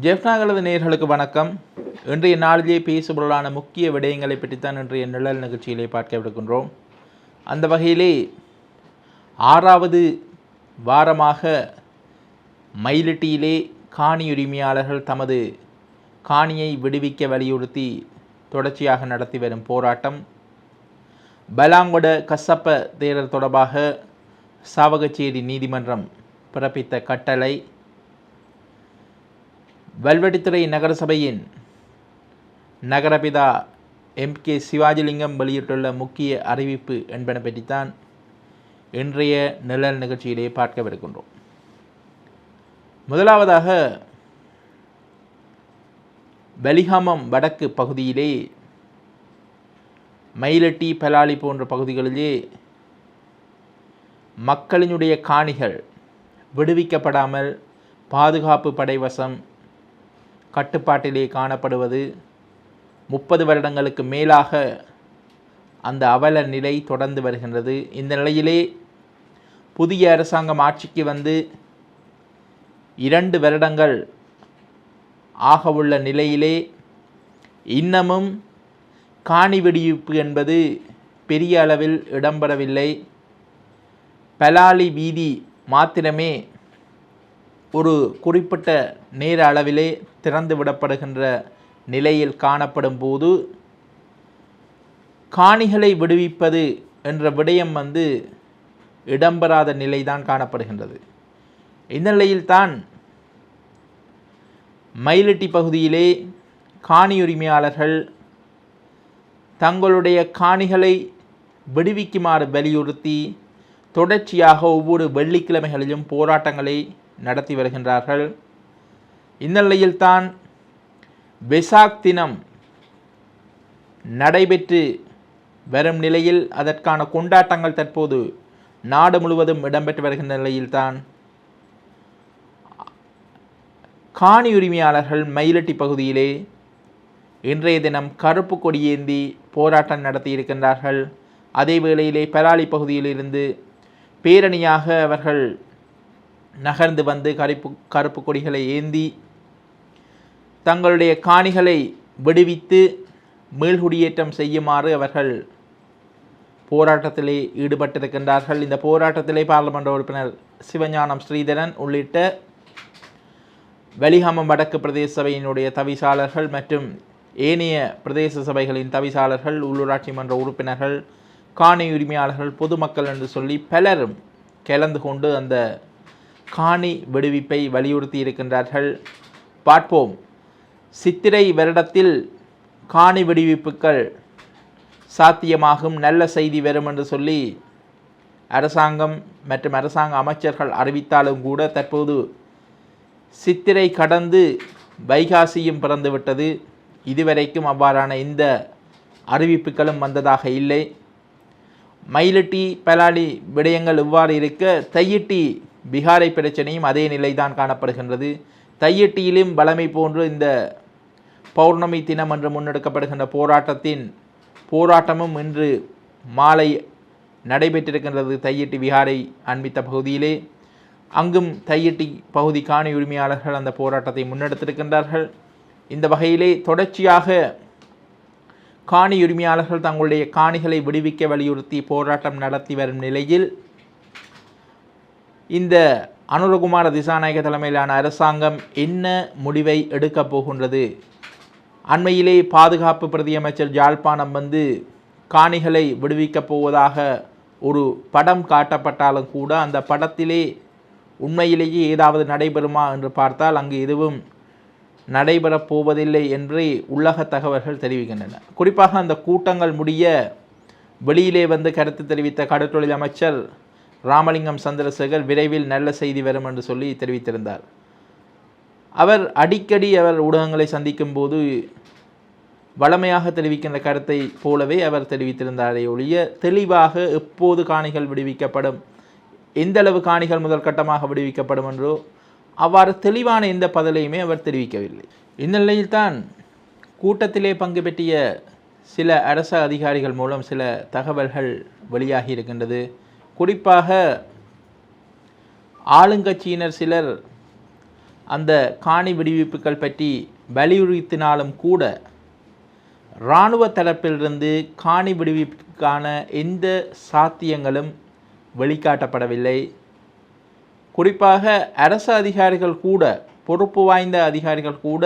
ஜெஃப்னாகளது நேயர்களுக்கு வணக்கம். இன்றைய நாளிலே பேசுபொருளான முக்கிய விடயங்களை பற்றித்தான் இன்றைய நிழல் நிகழ்ச்சியிலே பார்க்கவிருக்கின்றோம். அந்த வகையிலே 6வது வாரமாக மயிலிட்டியிலே காணி உரிமையாளர்கள் தமது காணியை விடுவிக்க வலியுறுத்தி தொடர்ச்சியாக நடத்தி வரும் போராட்டம், பலாங்கொட கசப்ப தேரர் தொடர்பாக சாவகச்சேரி நீதிமன்றம் பிறப்பித்த கட்டளை, வல்வெட்டித்துறை நகரசபையின் நகரபிதா M.K. சிவாஜிலிங்கம் வெளியிட்டுள்ள முக்கிய அறிவிப்பு என்பன பற்றித்தான் இன்றைய நிழல் நிகழ்ச்சியிலே பார்க்கவிருக்கின்றோம். முதலாவதாக வெலிகாமம் வடக்கு பகுதியிலே மயிலட்டி, பலாலி போன்ற பகுதிகளிலே மக்களினுடைய காணிகள் விடுவிக்கப்படாமல் பாதுகாப்பு படைவசம் கட்டுப்பாட்டிலே காணப்படுவது 30 வருடங்களுக்கு மேலாக அந்த அவல நிலை தொடர்ந்து வருகின்றது. இந்த நிலையிலே புதிய அரசாங்கம் ஆட்சிக்கு வந்து 2 வருடங்கள் ஆகவுள்ள நிலையிலே இன்னமும் காணி விடுவிப்பு என்பது பெரிய அளவில் இடம்பெறவில்லை. பலாலி வீதி மாத்திரமே ஒரு குறிப்பிட்ட நேர அளவிலே திறந்து விடப்படுகின்ற நிலையில் காணப்படும் போது காணிகளை விடுவிப்பது என்ற விடயம் இடம்பெறாத நிலைதான் காணப்படுகின்றது. இந்த நிலையில்தான் மயிலிட்டி பகுதியிலே காணி உரிமையாளர்கள் தங்களுடைய காணிகளை விடுவிக்குமாறு வலியுறுத்தி தொடர்ச்சியாக ஒவ்வொரு வெள்ளிக்கிழமைகளிலும் போராட்டங்களை நடத்தி வருகின்றார்கள். இந்த நிலையில்தான் வெசாக் தினம் நடைபெற்று வரும் நிலையில் அதற்கான கொண்டாட்டங்கள் தற்போது நாடு முழுவதும் இடம்பெற்று வருகின்ற நிலையில்தான் காணி உரிமையாளர்கள் மயிலட்டி பகுதியிலே இன்றைய தினம் கருப்பு கொடியேந்தி போராட்டம் நடத்தி இருக்கின்றார்கள். அதே வேளையிலே பலாலி பகுதியிலிருந்து பேரணியாக அவர்கள் நகர்ந்து வந்து கருப்பு கொடிகளை ஏந்தி தங்களுடைய காணிகளை விடுவித்து மீள்குடியேற்றம் செய்யுமாறு அவர்கள் போராட்டத்திலே ஈடுபட்டிருக்கின்றார்கள். இந்த போராட்டத்திலே பாராளுமன்ற உறுப்பினர் சிவஞானம் ஸ்ரீதரன் உள்ளிட்ட வெலிகாமம் வடக்கு பிரதேச சபையினுடைய தவிசாளர்கள் மற்றும் ஏனைய பிரதேச சபைகளின் தவிசாளர்கள், உள்ளூராட்சி மன்ற உறுப்பினர்கள், காணி உரிமையாளர்கள், பொதுமக்கள் என்று சொல்லி பலரும் கலந்து கொண்டு அந்த காணி விடுவிப்பை வலியுறுத்தி இருக்கின்றார்கள். பார்ப்போம், சித்திரை வருடத்தில் காணி விடுவிப்புகள் சாத்தியமாகும், நல்ல செய்தி வரும் என்று சொல்லி அரசாங்கம் மற்றும் அரசாங்க அமைச்சர்கள் அறிவித்தாலும் கூட தற்போது சித்திரை கடந்து வைகாசியும் பிறந்துவிட்டது. இதுவரைக்கும் அவ்வாறான இந்த அறிவிப்புகளும் வந்ததாக இல்லை. மயிலிட்டி பலாலி விடயங்கள் இவ்வாறு இருக்க, தையிட்டி பிகாரை பிரச்சனையும் அதே நிலைதான் காணப்படுகின்றது. தையிட்டியிலும் வளமை போன்று இந்த பௌர்ணமி தினம் என்று முன்னெடுக்கப்படுகின்ற போராட்டமும் இன்று மாலை நடைபெற்றிருக்கின்றது. தையிட்டி விகாரை அண்மித்த பகுதியிலே அங்கும் தையிட்டி பகுதி காணி உரிமையாளர்கள் அந்த போராட்டத்தை முன்னெடுத்திருக்கின்றார்கள். இந்த வகையிலே தொடர்ச்சியாக காணி உரிமையாளர்கள் தங்களுடைய காணிகளை விடுவிக்க வலியுறுத்தி போராட்டம் நடத்தி வரும் நிலையில் இந்த அனுரகுமார திசாநாயக்க தலைமையிலான அரசாங்கம் என்ன முடிவை எடுக்கப் போகின்றது? அண்மையிலே பாதுகாப்பு பிரதியமைச்சர் யாழ்ப்பாணம் காணிகளை விடுவிக்கப் போவதாக ஒரு படம் காட்டப்பட்டாலும் கூட அந்த படத்திலே உண்மையிலேயே ஏதாவது நடைபெறுமா என்று பார்த்தால் அங்கு எதுவும் நடைபெறப் போவதில்லை என்று உள்ளக தகவல்கள் தெரிவிக்கின்றன. குறிப்பாக அந்த கூட்டங்கள் முடிய வெளியிலே கருத்து தெரிவித்த கடற்றொழில் அமைச்சர் ராமலிங்கம் சந்திரசேகர் விரைவில் நல்ல செய்தி வரும் என்று சொல்லி தெரிவித்திருந்தார். அவர் அடிக்கடி ஊடகங்களை சந்திக்கும் போது வளமையாக தெரிவிக்கின்ற கருத்தை போலவே அவர் தெரிவித்திருந்தாரே ஒழிய தெளிவாக எப்போது காணிகள் விடுவிக்கப்படும், எந்தளவு காணிகள் முதல் கட்டமாக விடுவிக்கப்படும் என்றோ அவ்வாறு தெளிவான எந்த பதிலையுமே அவர் தெரிவிக்கவில்லை. இந்த நிலையில்தான் கூட்டத்திலே பங்கு பெற்றிய சில அரச அதிகாரிகள் மூலம் சில தகவல்கள் வெளியாகி இருக்கின்றது. குறிப்பாக ஆளுங்கட்சியினர் சிலர் அந்த காணி விடுவிப்புகள் பற்றி வலியுறுத்தினாலும் கூட இராணுவ தரப்பிலிருந்து காணி விடுவிப்புக்கான எந்த சாத்தியங்களும் வெளிக்காட்டப்படவில்லை. குறிப்பாக அரசு அதிகாரிகள் கூட, பொறுப்பு வாய்ந்த அதிகாரிகள் கூட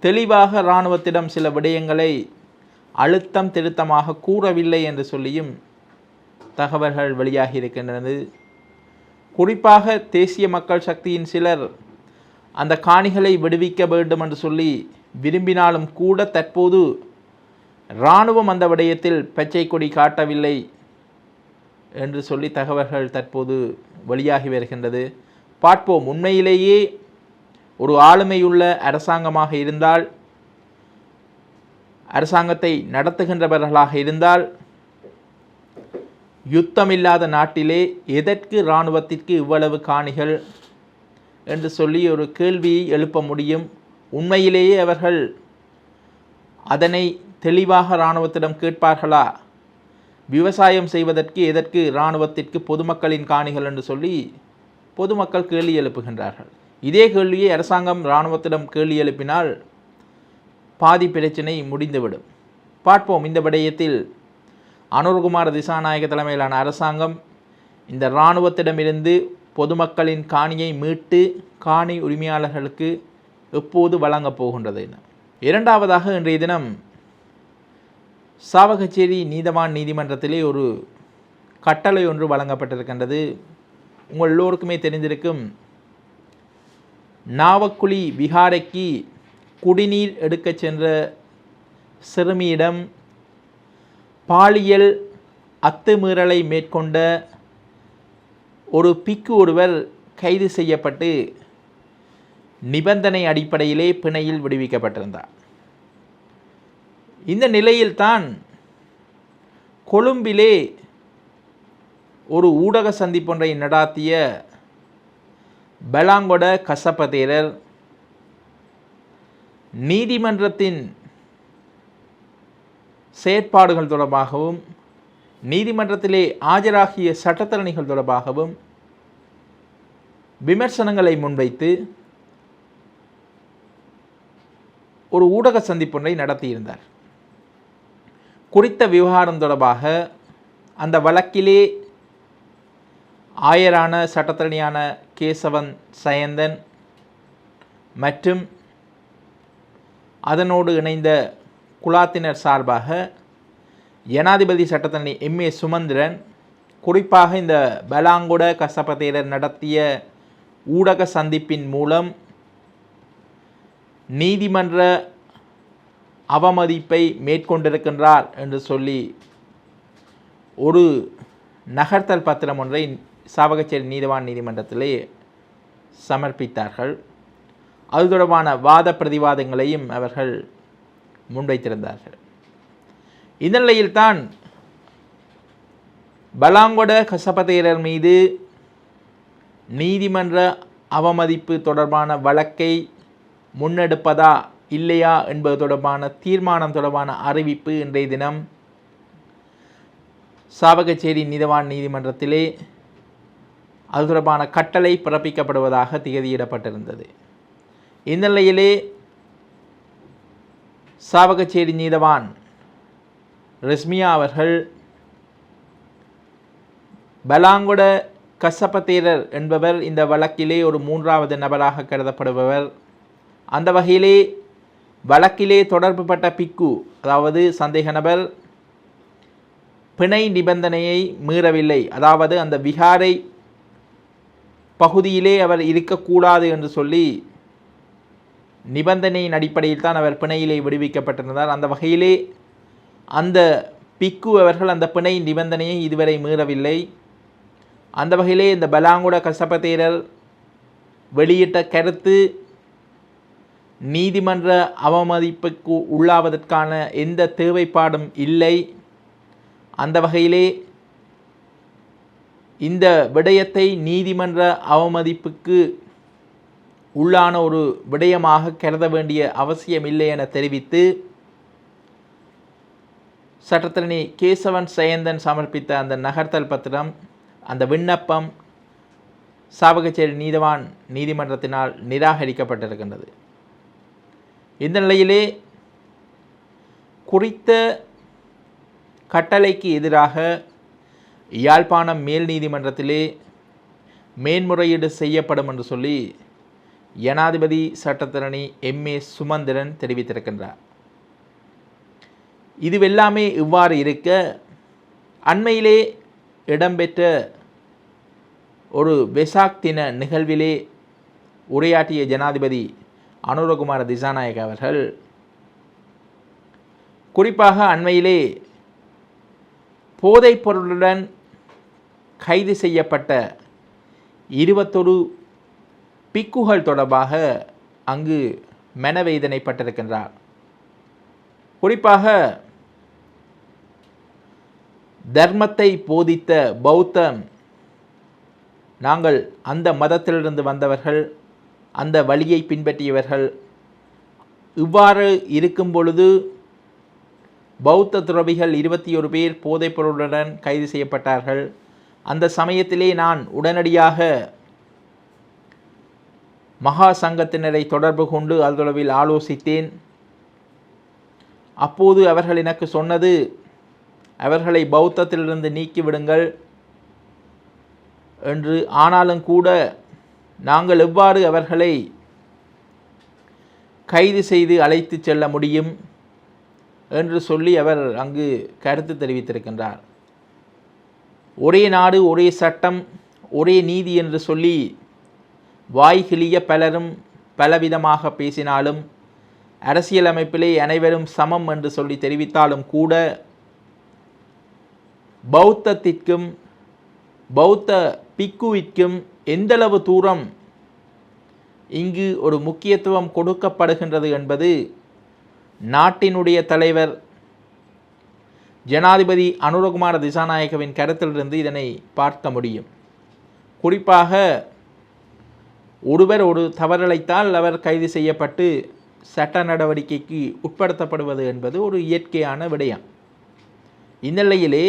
தெளிவாக இராணுவத்திடம் சில விடயங்களை அழுத்தம் திருத்தமாக கூறவில்லை என்று சொல்லியும் தகவல்கள் வெளியாகி இருக்கின்றது. குறிப்பாக தேசிய மக்கள் சக்தியின் சிலர் அந்த காணிகளை விடுவிக்க வேண்டும் என்று சொல்லி விரும்பினாலும் கூட தற்போது இராணுவம் அந்த விடயத்தில் பச்சை கொடி காட்டவில்லை என்று சொல்லி தகவல்கள் தற்போது வெளியாகி வருகின்றது. பார்ப்போம், உண்மையிலேயே ஒரு ஆளுமையுள்ள அரசாங்கமாக இருந்தால், அரசாங்கத்தை நடத்துகின்றவர்களாக இருந்தால், யுத்தமில்லாத நாட்டிலே எதற்கு இராணுவத்திற்கு இவ்வளவு காணிகள் என்று சொல்லி ஒரு கேள்வியை எழுப்ப முடியும். உண்மையிலேயே அவர்கள் அதனை தெளிவாக இராணுவத்திடம் கேட்பார்களா? விவசாயம் செய்வதற்கு எதற்கு இராணுவத்திற்கு பொதுமக்களின் காணிகள் என்று சொல்லி பொதுமக்கள் கேள்வி எழுப்புகின்றார்கள். இதே கேள்வியை அரசாங்கம் இராணுவத்திடம் கேள்வி எழுப்பினால் பாதி பிரச்சினை முடிந்துவிடும். பார்ப்போம், இந்த விடயத்தில் அனுரகுமார திசாநாயக்க தலைமையிலான அரசாங்கம் இந்த இராணுவத்திடமிருந்து பொதுமக்களின் காணியை மீட்டு காணி உரிமையாளர்களுக்கு எப்போது வழங்கப் போகின்றது என. இரண்டாவதாக, இன்றைய தினம் சாவகச்சேரி நீதவான் நீதிமன்றத்திலே ஒரு கட்டளை ஒன்று வழங்கப்பட்டிருக்கின்றது. உங்கள் எல்லோருக்குமே தெரிந்திருக்கும், நாவக்குழி விகாரைக்கு குடிநீர் எடுக்கச் சென்ற சிறுமியிடம் பாலியல் அத்துமீறலை மேற்கொண்ட ஒரு பிக்கு ஒருவர் கைது செய்யப்பட்டு நிபந்தனை அடிப்படையிலே பிணையில் விடுவிக்கப்பட்டிருந்தார். இந்த நிலையில்தான் கொழும்பிலே ஒரு ஊடக சந்திப்பொன்றை நடாத்திய பெலாங்கொட கசப்ப தேரர் நீதிமன்றத்தின் செயற்பாடுகள் தொடர்பாகவும் நீதிமன்றத்திலே ஆஜராகிய சட்டத்தரணிகள் தொடர்பாகவும் விமர்சனங்களை முன்வைத்து ஒரு ஊடக சந்திப்பொன்றை நடத்தியிருந்தார். குறித்த விவகாரம் தொடர்பாக அந்த வழக்கிலே ஆயரான சட்டத்தரணியான கேசவன் சயந்தன் மற்றும் அதனோடு இணைந்த குலாத்தினர் சார்பாக ஜனாதிபதி சட்டத்தரணி MA சுமந்திரன் குறிப்பாக இந்த பெலாங்கொட கசப்ப தேரர் நடத்திய ஊடக சந்திப்பின் மூலம் நீதிமன்ற அவமதிப்பை மேற்கொண்டிருக்கின்றார் என்று சொல்லி ஒரு நகர்த்தல் பத்திரம் ஒன்றை சாவகச்சேரி நீதவான் நீதிமன்றத்திலே சமர்ப்பித்தார்கள். அது தொடர்பான வாத பிரதிவாதங்களையும் அவர்கள் முன்வைத்திருந்தார்கள். இந்த நிலையில்தான் பெலாங்கொட கசப்ப தேரர் மீது நீதிமன்ற அவமதிப்பு தொடர்பான வழக்கை முன்னெடுப்பதா இல்லையா என்பது தொடர்பான தீர்மானம் தொடர்பான அறிவிப்பு இன்றைய தினம் சாவகச்சேரி நீதவான் நீதிமன்றத்திலே அது தொடர்பான கட்டளை பிறப்பிக்கப்படுவதாக திகதியிடப்பட்டிருந்தது. இந்த நிலையிலே சாவகச்சேரி நீதவான் ரெஸ்மியா அவர்கள் பெலாங்கொட கசப்ப தேரர் என்பவர் இந்த வழக்கிலே ஒரு மூன்றாவது நபராக கருதப்படுபவர். அந்த வகையிலே வழக்கிலே தொடர்புபட்ட பிக்கு, அதாவது சந்தேக நபர், பிணை நிபந்தனையை மீறவில்லை. அதாவது அந்த விகாரை பகுதியிலே அவர் இருக்கக்கூடாது என்று சொல்லி நிபந்தனையின் அடிப்படையில் தான் அவர் பிணையிலே விடுவிக்கப்பட்டிருந்தார். அந்த வகையிலே அந்த பிக்கு அவர்கள் அந்த பிணை நிபந்தனையை இதுவரை மீறவில்லை. அந்த வகையிலே இந்த பெலாங்கொட கசப்ப தேரர் வெளியிட்ட கருத்து நீதிமன்ற அவமதிப்புக்கு உள்ளாவதற்கான எந்த தேவைப்பாடும் இல்லை. அந்த வகையிலே இந்த விடயத்தை நீதிமன்ற அவமதிப்புக்கு உள்ளான ஒரு விடயமாக கருத வேண்டிய அவசியமில்லை என தெரிவித்து சட்டத்தரணி கேசவன் சயந்தன் சமர்ப்பித்த அந்த நகர்த்தல் பத்திரம், அந்த விண்ணப்பம் சாவகச்சேரி நீதவான் நீதிமன்றத்தினால் நிராகரிக்கப்பட்டிருக்கின்றது. இந்த நிலையிலே குறித்த கட்டளைக்கு எதிராக யாழ்ப்பாணம் மேல் நீதிமன்றத்திலே மேன்முறையீடு செய்யப்படும் என்று சொல்லி ஜனாதிபதி சட்டத்தரணி எம்.ஏ. சுமந்திரன் தெரிவித்திருக்கின்றார். இதுவெல்லாமே இவ்வாறு இருக்க, அண்மையிலே இடம்பெற்ற ஒரு வெசாக் தின நிகழ்விலே உரையாற்றிய ஜனாதிபதி அனுரகுமார திசாநாயக்க அவர்கள் குறிப்பாக அண்மையிலே போதைப் பொருளுடன் கைது செய்யப்பட்ட 21 பிக்குகள் தொடர்பாக அங்கு மனவேதனைப்பட்டிருக்கின்றார். குறிப்பாக தர்மத்தை போதித்த பௌத்தம், நாங்கள் அந்த மதத்திலிருந்து வந்தவர்கள், அந்த வழியை பின்பற்றியவர்கள், இவ்வாறு இருக்கும் பொழுது பௌத்த துறவிகள் 21 பேர் போதைப் பொருளுடன் கைது செய்யப்பட்டார்கள். அந்த சமயத்திலே நான் உடனடியாக மகா சங்கத்தினரை தொடர்பு கொண்டு அது தொடர்பில் ஆலோசித்தேன். அப்போது அவர்கள் எனக்கு சொன்னது, அவர்களை பௌத்தத்திலிருந்து நீக்கிவிடுங்கள் என்று. ஆனாலும் கூட நாங்கள் எவ்வாறு அவர்களை கைது செய்து அழைத்து செல்ல முடியும் என்று சொல்லி அவர் அங்கு கருத்து தெரிவித்திருக்கின்றார். ஒரே நாடு, ஒரே சட்டம், ஒரே நீதி என்று சொல்லி வாய்கிழிய பலரும் பலவிதமாக பேசினாலும், அரசியலமைப்பிலே அனைவரும் சமம் என்று சொல்லி தெரிவித்தாலும் கூட, பௌத்தத்திற்கும் பௌத்த பிக்குவிற்கும் எந்தளவு தூரம் இங்கு ஒரு முக்கியத்துவம் கொடுக்கப்படுகின்றது என்பது நாட்டினுடைய தலைவர் ஜனாதிபதி அனுரகுமார திசாநாயக்கவின் கருத்திலிருந்து இதனை பார்க்க முடியும். குறிப்பாக ஒருவர் ஒரு தவறிழைத்தால் அவர் கைது செய்யப்பட்டு சட்ட நடவடிக்கைக்கு உட்படுத்தப்படுவது என்பது ஒரு இயற்கையான விடயம். இந்நிலையிலே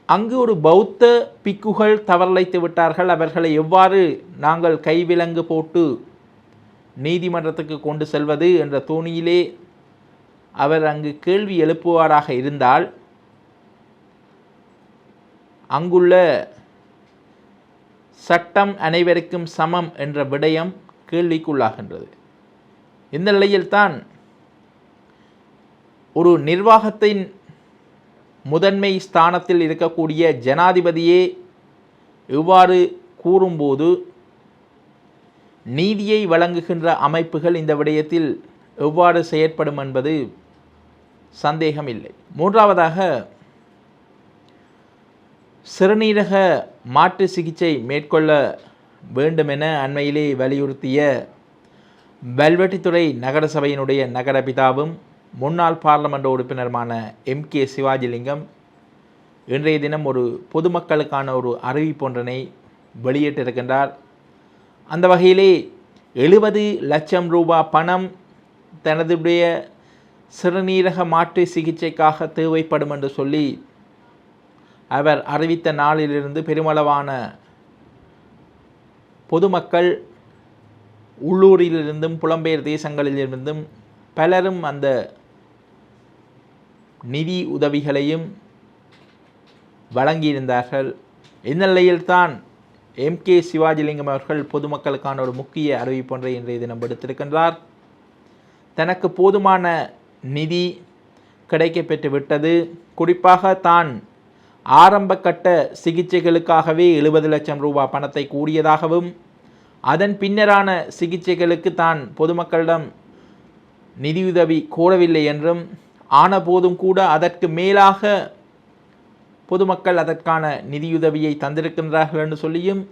அங்கு ஒரு பௌத்த பிக்குகள் தவறிழைத்து விட்டார்கள், அவர்களை எவ்வாறு நாங்கள் கைவிலங்கு போட்டு நீதிமன்றத்துக்கு கொண்டு செல்வது என்ற தோணியிலே அவர் அங்கு கேள்வி எழுப்புவாராக இருந்தால், அங்குள்ள சட்டம் அனைவருக்கும் சமம் என்ற விடயம் கேள்விக்குள்ளாகின்றது. இந்த நிலையில்தான் ஒரு நிர்வாகத்தின் முதன்மை ஸ்தானத்தில் இருக்கக்கூடிய ஜனாதிபதியே இவ்வாறு கூறும்போது, நீதியை வழங்குகின்ற அமைப்புகள் இந்த விடயத்தில் எவ்வாறு செயற்படும் என்பது சந்தேகம் இல்லை. மூன்றாவதாக, சிறுநீரக மாற்று சிகிச்சை மேற்கொள்ள வேண்டுமென அண்மையிலே வலியுறுத்திய வல்வெட்டித்துறை நகர சபையினுடைய நகரபிதாவும் முன்னாள் பாராளுமன்ற உறுப்பினருமான M.K. சிவாஜிலிங்கம் இன்றைய தினம் ஒரு பொதுமக்களுக்கான ஒரு அறிவிப்பொன்றினை வெளியிட்டிருக்கின்றார். அந்த வகையிலே 70 லட்சம் ரூபாய் பணம் தனதுடைய சிறுநீரக மாற்று சிகிச்சைக்காக தேவைப்படும் என்று சொல்லி அவர் அறிவித்த நாளிலிருந்து பெருமளவான பொதுமக்கள் உள்ளூரிலிருந்தும் புலம்பெயர் தேசங்களிலிருந்தும் பலரும் அந்த நிதி உதவிகளையும் வழங்கியிருந்தார்கள். இந்நிலையில்தான் M.K. சிவாஜிலிங்கம் அவர்கள் பொதுமக்களுக்கான ஒரு முக்கிய அறிவிப்பொன்றை இன்றைய தினம் விடுத்திருக்கின்றார். தனக்கு போதுமான நிதி கிடைக்கப்பெற்று விட்டது. குறிப்பாக தான் ஆரம்ப கட்ட சிகிச்சைகளுக்காகவே 70 லட்சம் ரூபாய் பணத்தை கூறியதாகவும், அதன் பின்னரான சிகிச்சைகளுக்கு தான் பொதுமக்களிடம் நிதியுதவி கோரவில்லை என்றும், ஆன போதும் கூட அதற்கு மேலாக பொதுமக்கள் அதற்கான நிதியுதவியை தந்திருக்கின்றார்கள் என்று சொல்லியும்,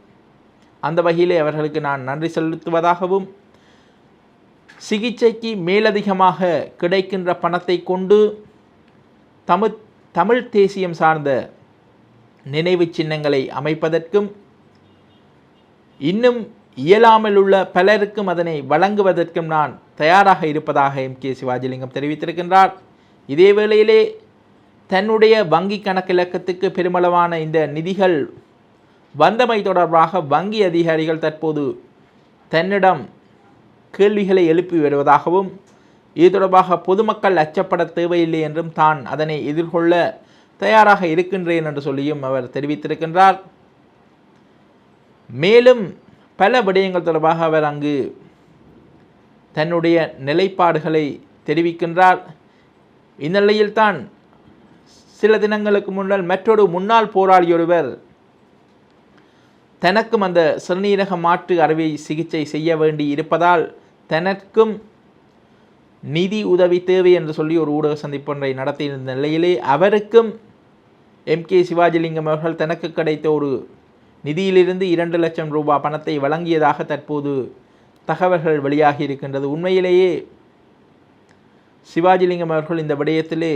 அந்த வகையிலே அவர்களுக்கு நான் நன்றி செலுத்துவதாகவும், சிகிச்சைக்கு மேலதிகமாக கிடைக்கின்ற பணத்தை கொண்டு தமிழ் தேசியம் சார்ந்த நினைவு சின்னங்களை அமைப்பதற்கும், இன்னும் இயலாமல் உள்ள பலருக்கும் அதனை வழங்குவதற்கும் நான் தயாராக இருப்பதாக M.K. சிவாஜிலிங்கம் தெரிவித்திருக்கின்றார். இதே வேளையிலே தன்னுடைய வங்கி கணக்கிலக்கத்துக்கு பெருமளவான இந்த நிதிகள் வந்தமை தொடர்பாக வங்கி அதிகாரிகள் தற்போது தன்னிடம் கேள்விகளை எழுப்பி வருவதாகவும் இது தொடர்பாக பொதுமக்கள் அச்சப்பட தேவையில்லை என்றும் தான் அதனை எதிர்கொள்ள தயாராக இருக்கின்றேன் என்று சொல்லியும் அவர் தெரிவித்திருக்கின்றார். மேலும் பல விடயங்கள் தொடர்பாக அவர் அங்கு தன்னுடைய நிலைப்பாடுகளை தெரிவிக்கின்றார். இந்த நிலையில்தான் சில தினங்களுக்கு முன்னால் மற்றொரு முன்னாள் போராளி ஒருவர் தனக்கும் அந்த சிறுநீரக மாற்று அறுவை சிகிச்சை செய்ய வேண்டி இருப்பதால் தனக்கும் நிதி உதவி தேவை என்று சொல்லி ஒரு ஊடக சந்திப்பொன்றை நடத்தியிருந்த நிலையிலே அவருக்கும் MK சிவாஜிலிங்கம் அவர்கள் தனக்கு கிடைத்த ஒரு நிதியிலிருந்து 2 லட்சம் ரூபாய் பணத்தை வழங்கியதாக தற்போது தகவல்கள் வெளியாகி இருக்கின்றது. உண்மையிலேயே சிவாஜிலிங்கம் அவர்கள் இந்த விடயத்திலே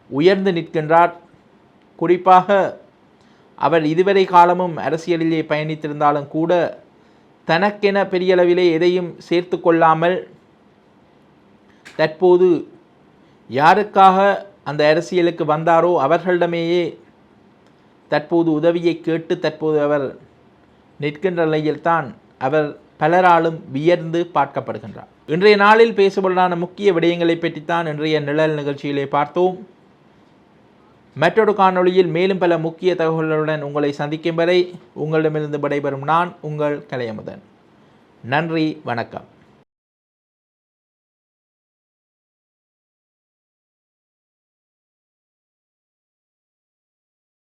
உயர்ந்து நிற்கின்றார். குறிப்பாக அவர் இதுவரை காலமும் அரசியலிலே பயணித்திருந்தாலும் கூட தனக்கென பெரிய அளவிலே எதையும் சேர்த்து கொள்ளாமல் தற்போது யாருக்காக அந்த அரசியலுக்கு வந்தாரோ அவர்களிடமேயே தற்போது உதவியை கேட்டு தற்போது அவர் நிற்கின்ற நிலையில்தான் அவர் பலராலும் வியர்ந்து பார்க்கப்படுகின்றார். இன்றைய நாளில் பேசப்படான முக்கிய விடயங்களை பற்றித்தான் இன்றைய நிழல் நிகழ்ச்சியிலே பார்த்தோம். மற்றொரு காணொளியில் மேலும் பல முக்கிய தகவல்களுடன் உங்களை சந்திக்கும் வரை உங்களிடமிருந்து விடைபெறும் நான் உங்கள் கலையமுதன். நன்றி, வணக்கம்.